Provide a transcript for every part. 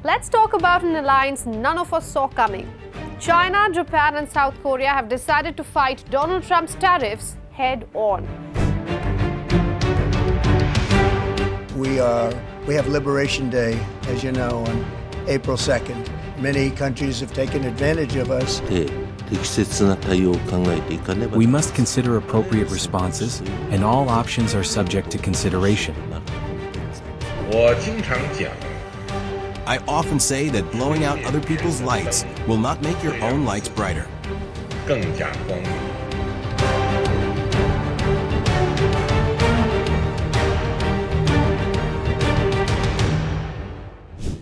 Let's talk about an alliance none of us saw coming. China, Japan and South Korea have decided to fight Donald Trump's tariffs head on. We have Liberation Day, as you know, on April 2nd. Many countries have taken advantage of us. We must consider appropriate responses, and all options are subject to consideration. I often say that blowing out other people's lights will not make your own lights brighter.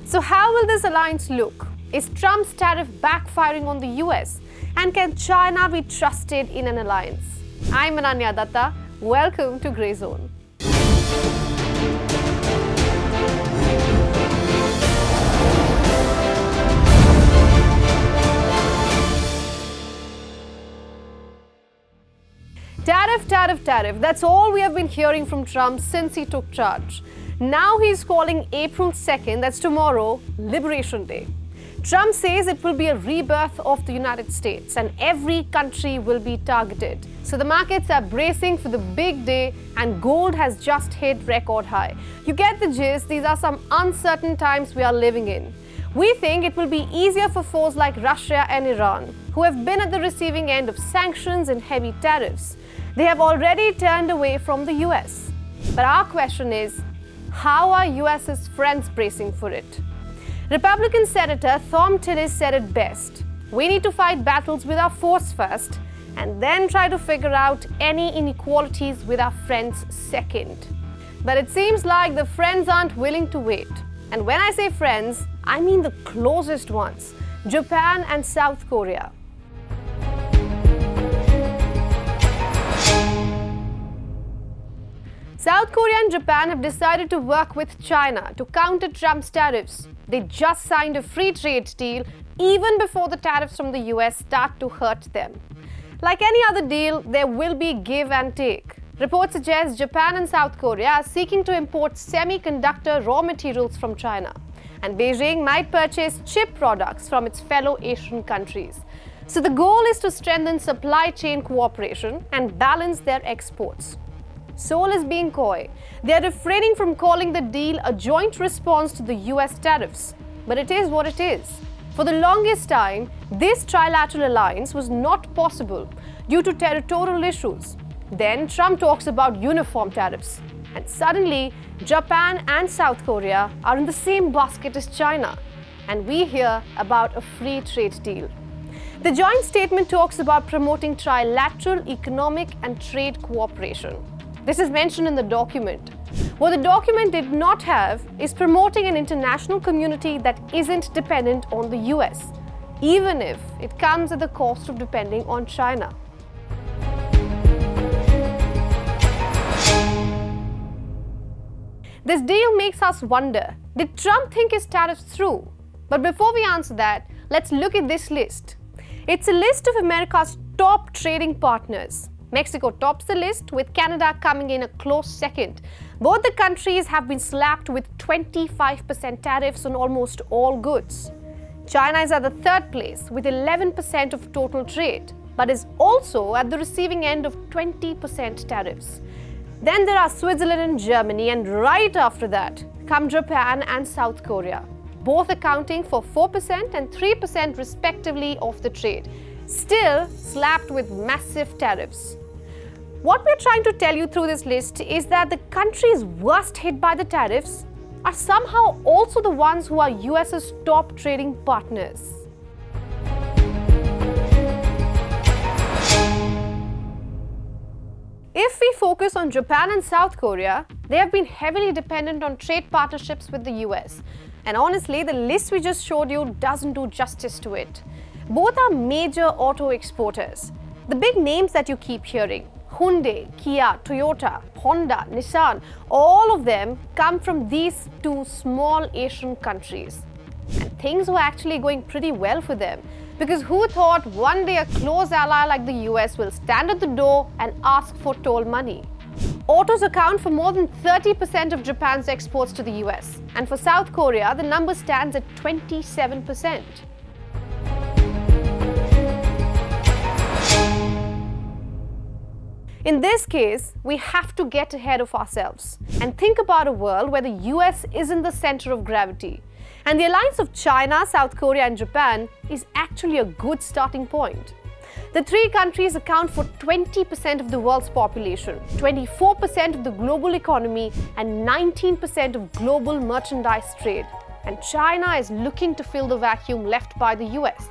So how will this alliance look? Is Trump's tariff backfiring on the US? And can China be trusted in an alliance? I'm Ananya Dutta. Welcome to Grey Zone. Tariff. That's all we have been hearing from Trump since he took charge. Now he's calling April 2nd, that's tomorrow, Liberation Day. Trump says it will be a rebirth of the United States and every country will be targeted. So the markets are bracing for the big day and gold has just hit record high. You get the gist, these are some uncertain times we are living in. We think it will be easier for foes like Russia and Iran, who have been at the receiving end of sanctions and heavy tariffs. They have already turned away from the US. But our question is, how are US's friends bracing for it? Republican Senator Tom Tillis said it best. We need to fight battles with our foes first and then try to figure out any inequalities with our friends second. But it seems like the friends aren't willing to wait. And when I say friends, I mean the closest ones, Japan and South Korea. South Korea and Japan have decided to work with China to counter Trump's tariffs. They just signed a free trade deal even before the tariffs from the US start to hurt them. Like any other deal, there will be give and take. Reports suggest Japan and South Korea are seeking to import semiconductor raw materials from China, and Beijing might purchase chip products from its fellow Asian countries. So the goal is to strengthen supply chain cooperation and balance their exports. Seoul is being coy. They are refraining from calling the deal a joint response to the US tariffs. But it is what it is. For the longest time, this trilateral alliance was not possible due to territorial issues. Then Trump talks about uniform tariffs. And suddenly, Japan and South Korea are in the same basket as China. And we hear about a free trade deal. The joint statement talks about promoting trilateral economic and trade cooperation. This is mentioned in the document. What the document did not have is promoting an international community that isn't dependent on the US, even if it comes at the cost of depending on China. This deal makes us wonder, did Trump think his tariffs through? But before we answer that, let's look at this list. It's a list of America's top trading partners. Mexico tops the list, with Canada coming in a close second. Both the countries have been slapped with 25% tariffs on almost all goods. China is at the third place with 11% of total trade, but is also at the receiving end of 20% tariffs. Then there are Switzerland and Germany, and right after that come Japan and South Korea, both accounting for 4% and 3% respectively of the trade, still slapped with massive tariffs. What we're trying to tell you through this list is that the countries worst hit by the tariffs are somehow also the ones who are US's top trading partners. If we focus on Japan and South Korea, they have been heavily dependent on trade partnerships with the US. And honestly, the list we just showed you doesn't do justice to it. Both are major auto exporters. The big names that you keep hearing, Hyundai, Kia, Toyota, Honda, Nissan, all of them come from these two small Asian countries. And things were actually going pretty well for them, because who thought one day a close ally like the US will stand at the door and ask for toll money? Autos account for more than 30% of Japan's exports to the US, and for South Korea, the number stands at 27%. In this case, we have to get ahead of ourselves and think about a world where the US isn't the center of gravity. And the alliance of China, South Korea and Japan is actually a good starting point. The three countries account for 20% of the world's population, 24% of the global economy, and 19% of global merchandise trade. And China is looking to fill the vacuum left by the US.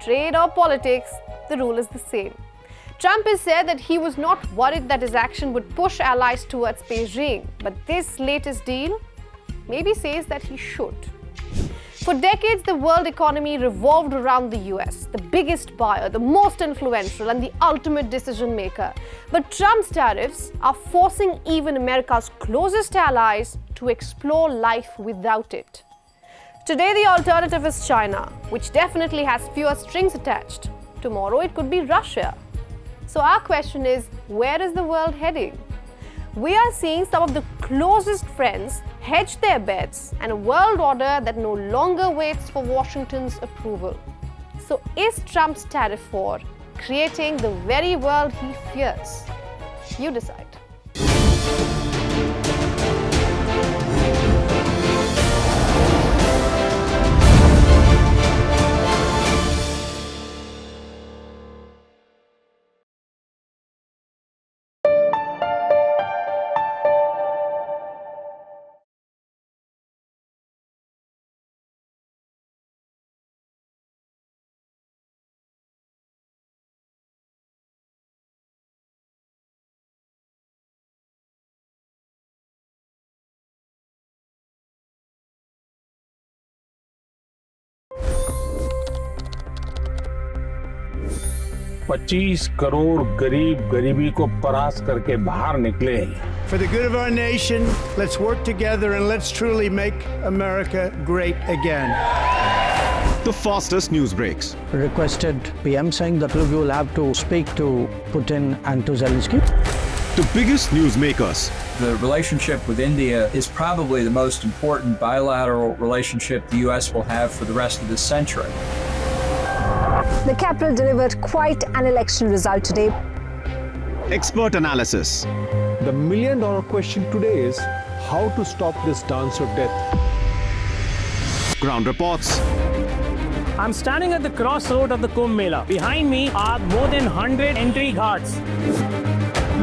Trade or politics, the rule is the same. Trump has said that he was not worried that his action would push allies towards Beijing, but this latest deal maybe says that he should. For decades, the world economy revolved around the US, the biggest buyer, the most influential, and the ultimate decision maker. But Trump's tariffs are forcing even America's closest allies to explore life without it. Today, the alternative is China, which definitely has fewer strings attached. Tomorrow, it could be Russia. So our question is, where is the world heading? We are seeing some of the closest friends hedge their bets and a world order that no longer waits for Washington's approval. So is Trump's tariff war creating the very world he fears? You decide. $25 crore गरीब गरीबी को परास्त करके बाहर निकले। For the good of our nation, let's work together and let's truly make America great again. The fastest news breaks. Requested PM saying that we will have to speak to Putin and to Zelensky. The biggest newsmakers. The relationship with India is probably the most important bilateral relationship the US will have for the rest of this century. The capital delivered quite an election result today. Expert analysis. The million-dollar question today is how to stop this dance of death. Ground reports. I'm standing at the crossroad of the Kumbh Mela. Behind me are more than 100 entry guards.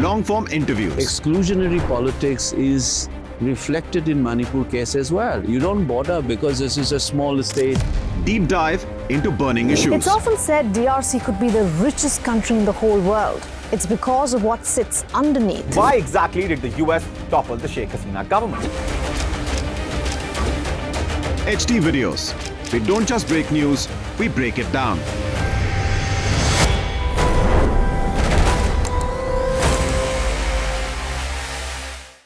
Long-form interviews. Exclusionary politics is reflected in Manipur case as well. You don't bother because this is a small state. Deep dive into burning issues. It's often said DRC could be the richest country in the whole world. It's because of what sits underneath. Why exactly did the US topple the Sheikh Hasina government? HD videos. We don't just break news, we break it down.